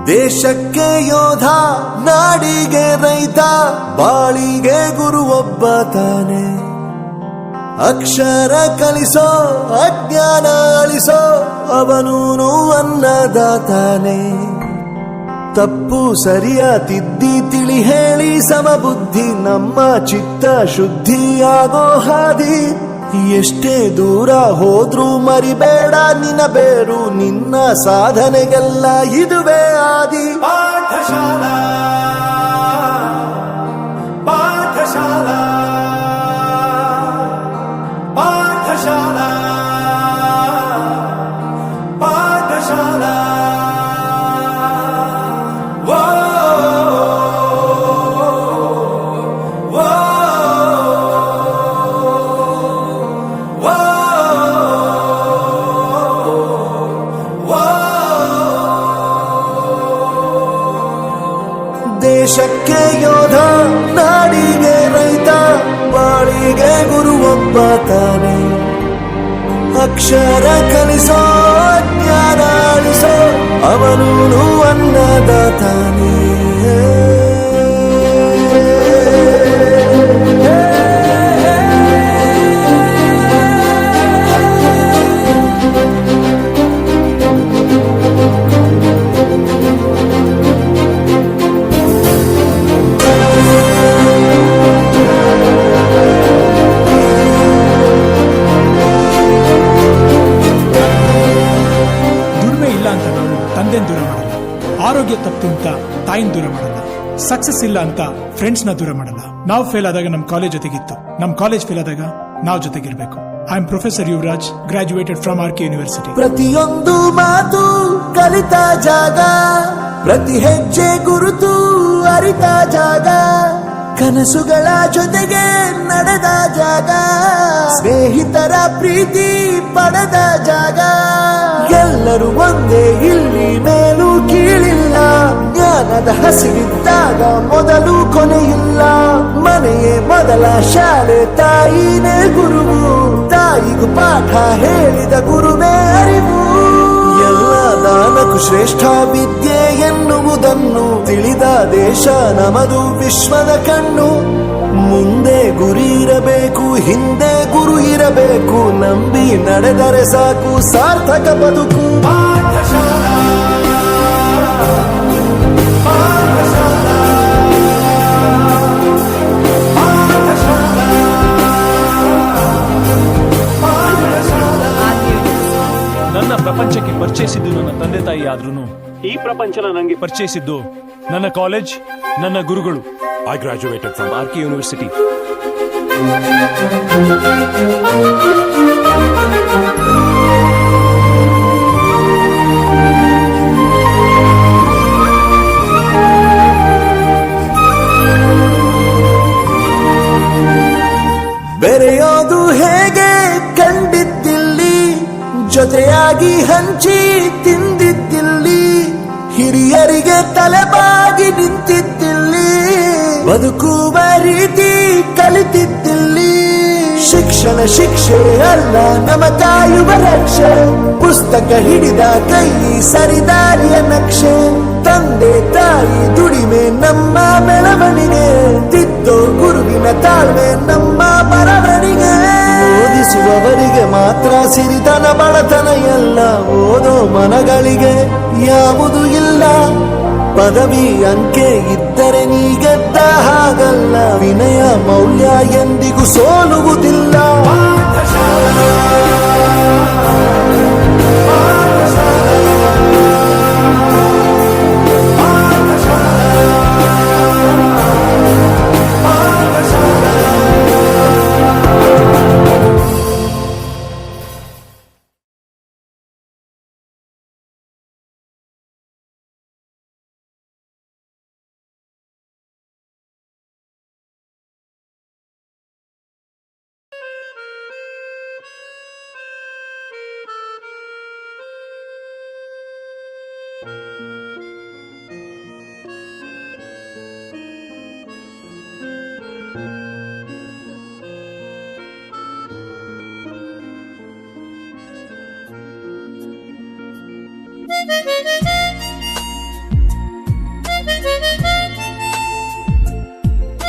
ದೇಶಕ್ಕೆ ಯೋಧ, ನಾಡಿಗೆ ರೈತ, ಬಾಳಿಗೆ ಗುರು ಒಬ್ಬ ತಾನೆ. ಅಕ್ಷರ ಕಲಿಸೋ, ಅಜ್ಞಾನ ಅಳಿಸೋ, ಅವನೂನು ಅನ್ನದಾತಾನೆ. ತಪ್ಪು ಸರಿಯ ತಿದ್ದಿ ತಿಳಿ ಹೇಳಿ ಸಮಬುದ್ಧಿ, ನಮ್ಮ ಚಿತ್ತ ಶುದ್ಧಿಯಾಗೋ ಹಾದಿ. ಎಷ್ಟೇ ದೂರ ಹೋದ್ರೂ ಮರಿಬೇಡ ನಿನ್ನ ಬೇರು, ನಿನ್ನ ಸಾಧನೆಗೆಲ್ಲ ಇದುವೇ ಆದಿ. ಪಾಠಶಾಲಾ ಪಾಠಶಾಲಾ ಪಾಠಶಾಲಾ ಪಾಠಶಾಲಾ. ದೇಶಕ್ಕೆ ಯೋಧ, ನಾಡಿಗೆ ರೈತ, ಬಾಳಿಗೆ ಗುರು ಒಬ್ಬ ತಾನೆ. ಅಕ್ಷರ ಕಲಿಸೋ, ಜ್ಞಾನ ಅಳಿಸೋ, ಅವನೂನು ಅನ್ನದಾತಾನೆ. ದೂರ ಮಾಡಲ್ಲ, ಆರೋಗ್ಯ ತಪ್ಪು ಅಂತ ತಾಯಿನ ದೂರ ಮಾಡಲ್ಲ, ಸಕ್ಸಸ್ ಇಲ್ಲ ಅಂತ ಫ್ರೆಂಡ್ಸ್ ನ ದೂರ ಮಾಡಲ್ಲ. ನಾವು ಫೇಲ್ ಆದಾಗ ನಮ್ ಕಾಲೇಜ್ ಜೊತೆಗಿತ್ತು, ನಮ್ ಕಾಲೇಜ್ ಫೇಲ್ ಆದಾಗ ನಾವು ಜೊತೆಗಿರ್ಬೇಕು. I am professor Yuvaraj, graduated from RK university. ಪ್ರತಿಯೊಂದು ಮಾತು ಕಲಿತ ಜಾಗ, ಪ್ರತಿ ಹೆಜ್ಜೆ ಗುರುತು ಅರಿತ ಜಾಗ, ಕನಸುಗಳ ಜೊತೆಗೆ ನಡೆದ ಜಾಗ, ಸ್ನೇಹಿತರ ಪ್ರೀತಿ ಪಡೆದ ಜಾಗ. ಎಲ್ಲರೂ ಒಂದೇ ಇಲ್ಲಿ, ಮೇಲೂ ಕೀಳಿಲ್ಲ, ಜ್ಞಾನದ ಹಸಿವಿದ್ದಾಗ ಮೊದಲು ಕೊನೆಯಿಲ್ಲ. ಮನೆಯೇ ಮೊದಲ ಶಾಲೆ, ತಾಯಿನೇ ಗುರುವು, ತಾಯಿಗೂ ಪಾಠ ಹೇಳಿದ ಗುರುವೇ ಅರಿವು. ಎಲ್ಲ ದಾನಕ್ಕೂ ಶ್ರೇಷ್ಠ ವಿದ್ಯೆ ಎನ್ನುವುದನ್ನು ತಿಳಿದ ದೇಶ ನಮದು, ವಿಶ್ವದ ಕಣ್ಣು. ಮುಂದೆ ಗುರಿ ಇರಬೇಕು, ಹಿಂದೆ ಗುರು ಇರಬೇಕು, ನಂಬಿ ನಡೆದರೆ ಸಾಕು ಸಾರ್ಥಕ ಬದುಕು. ಪಾಠಶಾಲಾ ಪಾಠಶಾಲಾ ಪಾಠಶಾಲಾ ಪಾಠಶಾಲಾ. ನನ್ನ ಪ್ರಪಂಚಕ್ಕೆ ಪರಿಚಯಿಸಿದ್ದು ನನ್ನ ತಂದೆ ತಾಯಿ ಆದ್ರೂ ಈ ಪ್ರಪಂಚನ ನನಗೆ ಪರಿಚಯಿಸಿದ್ದು ನನ್ನ ಕಾಲೇಜ್, ನನ್ನ ಗುರುಗಳು. I graduated from RK university. ಬೆರೆಯೋದು ಹೇಗೆ ಕಂಡಿದ್ದಿಲ್ಲಿ, ಜೊತೆಯಾಗಿ ಹಂಚಿ ತಿಂದಿದ್ದಿಲ್ಲಿ, ಹಿರಿಯರಿಗೆ ತಲೆಬಾಗಿ ನಿಂತಿದ್ದಿಲ್ಲಿ, ಬದುಕುವ ರೀತಿ ಕಲಿತಿದ್ದಿಲ್ಲಿ. ಶಿಕ್ಷಣ ಶಿಕ್ಷೆ ಅಲ್ಲ, ನಮ ಕಾಯುವ ರಕ್ಷೆ, ಪುಸ್ತಕ ಹಿಡಿದ ಕೈ ಸರಿದಾರಿಯ ನಕ್ಷೆ. ತಂದೆ ತಾಯಿ ದುಡಿಮೆ ನಮ್ಮ ಬೆಳವಣಿಗೆ, ತಿದ್ದೋ ಗುರುವಿನ ತಾಳ್ಮೆ ನಮ್ಮ ಬರವಣಿಗೆ. ಓದಿಸುವವರಿಗೆ ಮಾತ್ರ ಸಿರಿತನ ಬಡತನ ಎಲ್ಲ, ಓದೋ ಮನಗಳಿಗೆ ಯಾವುದು ಇಲ್ಲ. ಪದವಿ ಅಂಕೆ ಇದ್ದರೆ ನೀ ಗೆದ್ದ ಹಾಗಲ್ಲ, ವಿನಯ ಮೌಲ್ಯ ಎಂದಿಗೂ ಸೋಲುವುದಿಲ್ಲ.